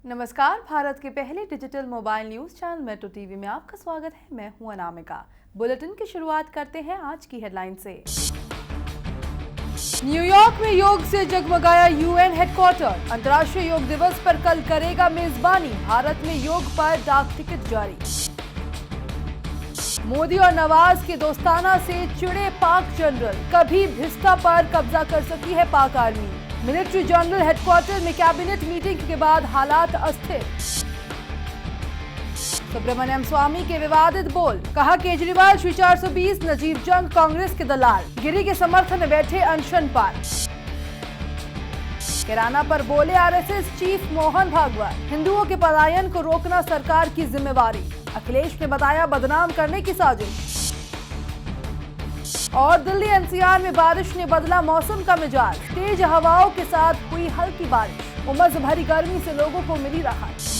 नमस्कार, भारत के पहले digital mobile news channel metro TV में आपका स्वागत है। मैं हूं अनामिका। बुलेटिन की शुरुआत करते हैं आज की हेडलाइन से। न्यूयॉर्क में योग से जगमगाया यूएन हेडक्वार्टर। अंतर्राष्ट्रीय योग दिवस पर कल करेगा मेजबानी। भारत में योग पर डाक टिकट जारी। मोदी और नवाज के दोस्ताना से चिढ़े पाक जनरल। कभी भिस्टा पर कब्जा कर सकी है पाक आर्मी। मिलिट्री जनरल हेडक्वार्टर में कैबिनेट मीटिंग के बाद हालात अस्थिर। सुब्रमण्यम स्वामी के विवादित बोल। कहा केजरीवाल श्री 420 नजीब जंग कांग्रेस के दलाल। गिरी के समर्थन में बैठे अनशन पर। किराना पर बोले आरएसएस चीफ मोहन भागवत। हिंदुओं के पलायन को रोकना सरकार की जिम्मेवारी। अखिलेश ने बताया बदनाम करने की साजिश। और दिल्ली एनसीआर में बारिश ने बदला मौसम का मिजाज। तेज हवाओं के साथ हुई हल्की बारिश। उमस भरी गर्मी से लोगों को मिली राहत।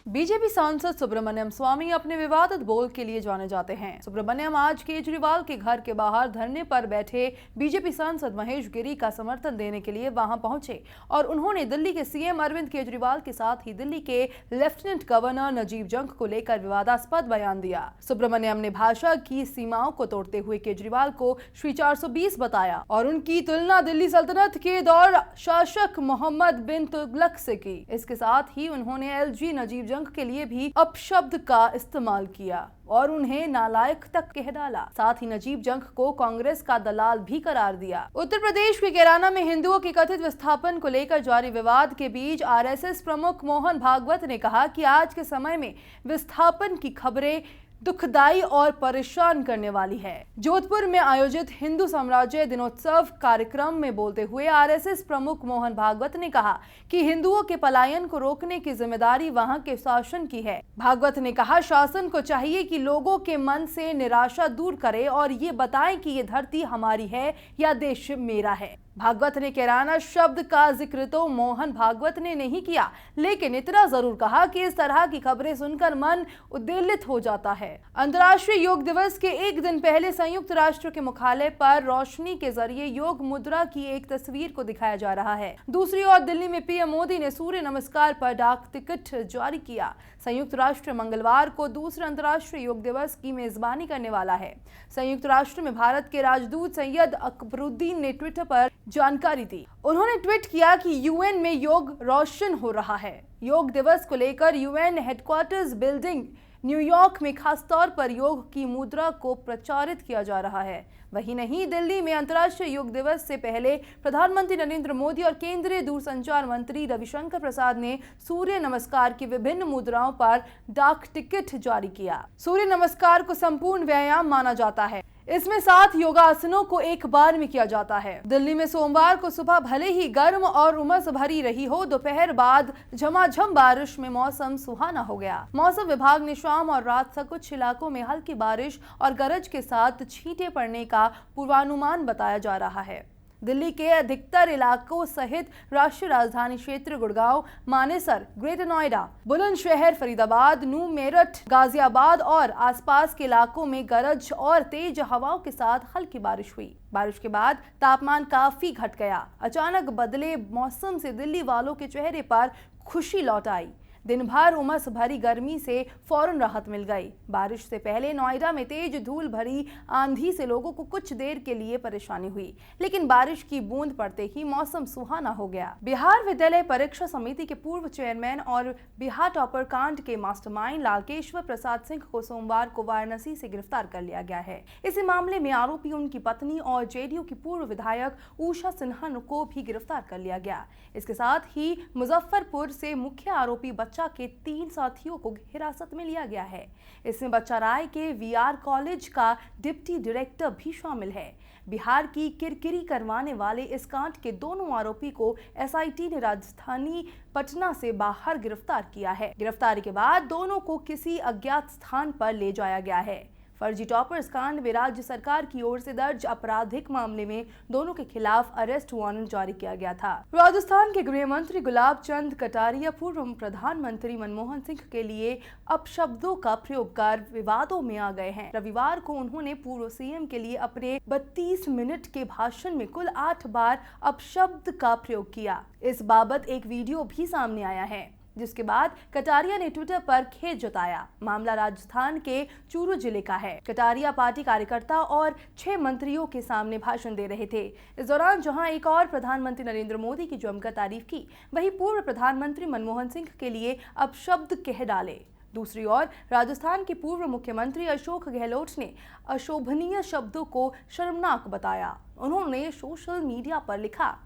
बीजेपी सांसद सुब्रमण्यम स्वामी अपने विवादित बोल के लिए जाने जाते हैं। सुब्रमण्यम आज केजरीवाल के घर के बाहर धरने पर बैठे बीजेपी सांसद महेश गिरी का समर्थन देने के लिए वहां पहुंचे और उन्होंने दिल्ली के सीएम अरविंद केजरीवाल के साथ ही दिल्ली के लेफ्टिनेंट गवर्नर नजीब जंग को लेकर विवादास्पद बयान दिया। सुब्रमण्यम ने भाषा की सीमाओं को तोड़ते हुए केजरीवाल को श्री 420 बताया और उनकी तुलना दिल्ली सल्तनत के दौर शासक मोहम्मद बिन तुगलक से की। इसके साथ ही उन्होंने एलजी नजीब जंग के लिए भी अपशब्द का इस्तेमाल किया और उन्हें नालायक तक कह डाला। साथ ही नजीब जंग को कांग्रेस का दलाल भी करार दिया। उत्तर प्रदेश के कैराना में हिंदुओं के कथित विस्थापन को लेकर जारी विवाद के बीच आरएसएस प्रमुख मोहन भागवत ने कहा कि आज के समय में विस्थापन की खबरें दुखदाई और परेशान करने वाली है। जोधपुर में आयोजित हिंदू साम्राज्य दिनोत्सव कार्यक्रम में बोलते हुए आरएसएस प्रमुख मोहन भागवत ने कहा कि हिंदुओं के पलायन को रोकने की जिम्मेदारी वहां के शासन की है। भागवत ने कहा शासन को चाहिए कि लोगों के मन से निराशा दूर करे और ये बताएं कि ये धरती हमारी है या देश मेरा है। भागवत ने कैराना शब्द का जिक्र तो मोहन भागवत ने नहीं किया, लेकिन इतना जरूर कहा कि इस तरह की खबरें सुनकर मन उद्वेलित हो जाता है। अंतर्राष्ट्रीय योग दिवस के एक दिन पहले संयुक्त राष्ट्र के मुख्यालय पर रोशनी के जरिए योग मुद्रा की एक तस्वीर को दिखाया जा रहा है। दूसरी ओर दिल्ली में पीएम मोदी ने सूर्य नमस्कार पर डाक टिकट जारी किया। संयुक्त राष्ट्र मंगलवार को दूसरे अंतर्राष्ट्रीय योग दिवस की मेजबानी करने वाला है। संयुक्त राष्ट्र में भारत के राजदूत सैयद अकबरुद्दीन ने ट्विटर पर जानकारी दी। उन्होंने ट्वीट किया कि यूएन में योग रोशन हो रहा है। योग दिवस को लेकर यूएन हेडक्वार्टर्स बिल्डिंग न्यूयॉर्क में खासतौर पर योग की मुद्रा को प्रचारित किया जा रहा है। वही नहीं, दिल्ली में अंतर्राष्ट्रीय योग दिवस से पहले प्रधानमंत्री नरेंद्र मोदी और केंद्रीय दूरसंचार मंत्री रविशंकर प्रसाद ने सूर्य नमस्कार की विभिन्न मुद्राओं पर डाक टिकट जारी किया। सूर्य नमस्कार को संपूर्ण व्यायाम माना जाता है। इसमें 7 योगासनों को एक बार में किया जाता है। दिल्ली में सोमवार को सुबह भले ही गर्म और उमस भरी रही हो, दोपहर बाद झमाझम बारिश में मौसम सुहाना हो गया। मौसम विभाग ने शाम और रात तक कुछ इलाकों में हल्की बारिश और गरज के साथ छींटे पड़ने का पूर्वानुमान बताया जा रहा है। दिल्ली के अधिकतर इलाकों सहित राष्ट्रीय राजधानी क्षेत्र गुड़गांव, मानेसर, ग्रेटर नोएडा, बुलंदशहर, फरीदाबाद, नू, मेरठ, गाजियाबाद और आसपास के इलाकों में गरज और तेज हवाओं के साथ हल्की बारिश हुई। बारिश के बाद तापमान काफी घट गया। अचानक बदले मौसम से दिल्ली वालों के चेहरे पर खुशी लौट आई। दिन भर उमस भरी गर्मी से फौरन राहत मिल गई। बारिश से पहले नोएडा में तेज धूल भरी आंधी से लोगों को कुछ देर के लिए परेशानी हुई, लेकिन बारिश की बूंद पड़ते ही मौसम सुहाना हो गया। बिहार विद्यालय परीक्षा समिति के पूर्व चेयरमैन और बिहार टॉपर कांड के मास्टरमाइंड लालकेश्वर प्रसाद सिंह को सोमवार को वाराणसी से गिरफ्तार कर लिया गया है। इसी मामले में आरोपी उनकी पत्नी और जेडीयू की पूर्व विधायक उषा सिन्हा को भी गिरफ्तार कर लिया गया। इसके साथ ही मुजफ्फरपुर से मुख्य आरोपी बच्चा के 3 साथियों को हिरासत में लिया गया है। इसमें बच्चा राय के वीआर कॉलेज का डिप्टी डायरेक्टर भी शामिल है। बिहार की किरकिरी करवाने वाले इस कांड के दोनों आरोपी को एसआईटी ने राजधानी पटना से बाहर गिरफ्तार किया है। गिरफ्तारी के बाद दोनों को किसी अज्ञात स्थान पर ले जाया गया है। फर्जी टॉपर्स कांड में राज्य सरकार की ओर से दर्ज आपराधिक मामले में दोनों के खिलाफ अरेस्ट वारंट जारी किया गया था। राजस्थान के गृह मंत्री गुलाब चंद कटारिया पूर्व प्रधानमंत्री मनमोहन सिंह के लिए अपशब्दों का प्रयोग कर विवादों में आ गए हैं। रविवार को उन्होंने पूर्व सीएम के लिए अपने 32 मिनट के भाषण में कुल 8 बार अपशब्द का प्रयोग किया। इस बाबत एक वीडियो भी सामने आया है, जिसके बाद कटारिया ने ट्विटर पर खेद जताया। मामला राजस्थान के चूरू जिले का है। कटारिया पार्टी कार्यकर्ता और 6 मंत्रियों के सामने भाषण दे रहे थे। इस दौरान जहां एक और प्रधानमंत्री नरेंद्र मोदी की जमकर तारीफ की, वहीं पूर्व प्रधानमंत्री मनमोहन सिंह के लिए अपशब्द कह डाले। दूसरी ओर राजस्थान के पूर्व मुख्यमंत्री अशोक गहलोत ने अशोभनीय शब्दों को शर्मनाक बताया। उन्होंने सोशल मीडिया पर लिखा,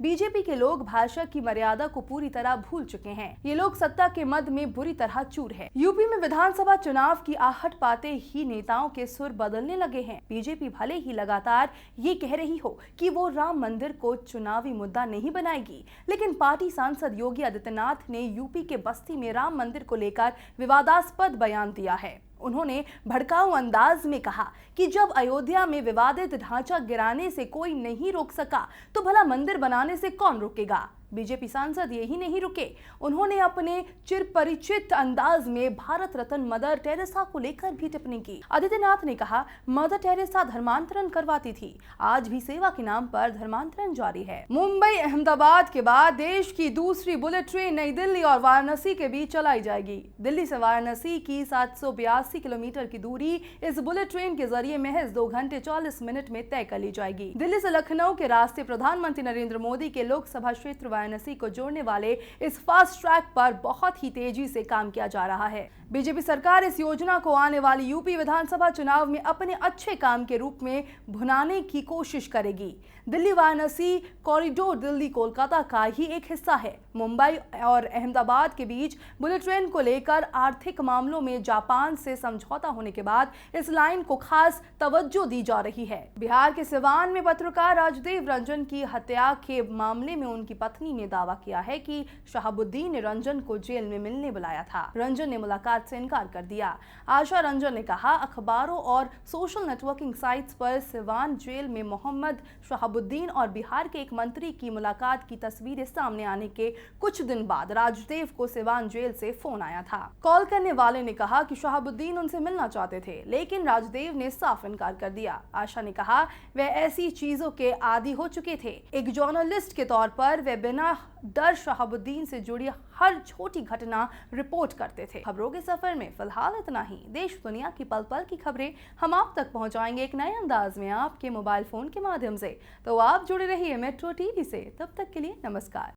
बीजेपी के लोग भाषा की मर्यादा को पूरी तरह भूल चुके हैं। ये लोग सत्ता के मद में बुरी तरह चूर है। यूपी में विधानसभा चुनाव की आहट पाते ही नेताओं के सुर बदलने लगे हैं। बीजेपी भले ही लगातार ये कह रही हो कि वो राम मंदिर को चुनावी मुद्दा नहीं बनाएगी, लेकिन पार्टी सांसद योगी आदित्यनाथ ने यूपी के बस्ती में राम मंदिर को लेकर विवादास्पद बयान दिया है। उन्होंने भड़काऊ अंदाज में कहा कि जब अयोध्या में विवादित ढांचा गिराने से कोई नहीं रोक सका, तो भला मंदिर बनाने से कौन रोकेगा। बीजेपी सांसद यही नहीं रुके, उन्होंने अपने चिरपरिचित अंदाज में भारत रत्न मदर टेरेसा को लेकर भी टिप्पणी की। आदित्यनाथ ने कहा, मदर टेरेसा धर्मांतरण करवाती थी, आज भी सेवा के नाम पर धर्मांतरण जारी है। मुंबई अहमदाबाद के बाद देश की दूसरी बुलेट ट्रेन नई दिल्ली और वाराणसी के बीच चलाई जाएगी। दिल्ली से वाराणसी की 782 किलोमीटर की दूरी इस बुलेट ट्रेन के जरिए महज 2 घंटे 40 मिनट में तय कर ली जाएगी। दिल्ली से लखनऊ के रास्ते प्रधानमंत्री नरेंद्र मोदी के लोकसभा क्षेत्र वाराणसी को जोड़ने वाले इस फास्ट ट्रैक पर बहुत ही तेजी से काम किया जा रहा है। बीजेपी सरकार इस योजना को आने वाली यूपी विधानसभा चुनाव में अपने अच्छे काम के रूप में भुनाने की कोशिश करेगी। दिल्ली वाराणसी कॉरिडोर दिल्ली कोलकाता का ही एक हिस्सा है। मुंबई और अहमदाबाद के बीच बुलेट ट्रेन को लेकर आर्थिक मामलों में जापान से समझौता होने के बाद इस लाइन को खास तवज्जो दी जा रही है। बिहार के सिवान में पत्रकार राजदेव रंजन की हत्या के मामले में उनकी पत्नी ने दावा किया है कि शहाबुद्दीन ने रंजन को जेल में मिलने बुलाया था। रंजन ने मुलाकात से इनकार कर दिया। आशा रंजन ने कहा, अखबारों और सोशल नेटवर्किंग साइट्स पर सिवान जेल में मोहम्मद शहाबुद्दीन और बिहार के एक मंत्री की मुलाकात की तस्वीरें सामने आने के कुछ दिन बाद राजदेव को सिवान जेल से फोन आया था। कॉल करने वाले ने कहा कि शहाबुद्दीन उनसे मिलना चाहते थे, लेकिन राजदेव ने साफ इनकार कर दिया। आशा ने कहा, वे ऐसी चीजों के आदी हो चुके थे। एक जर्नलिस्ट के तौर पर वे बिना डर शहाबुद्दीन से जुड़ी हर छोटी घटना रिपोर्ट करते थे। खबरों के सफर में फिलहाल इतना ही। देश दुनिया की पल पल की खबरें हम आप तक पहुंचाएंगे एक नए अंदाज में आपके मोबाइल फोन के माध्यम से। तो आप जुड़े रहिए मेट्रो टीवी से। तब तक के लिए नमस्कार।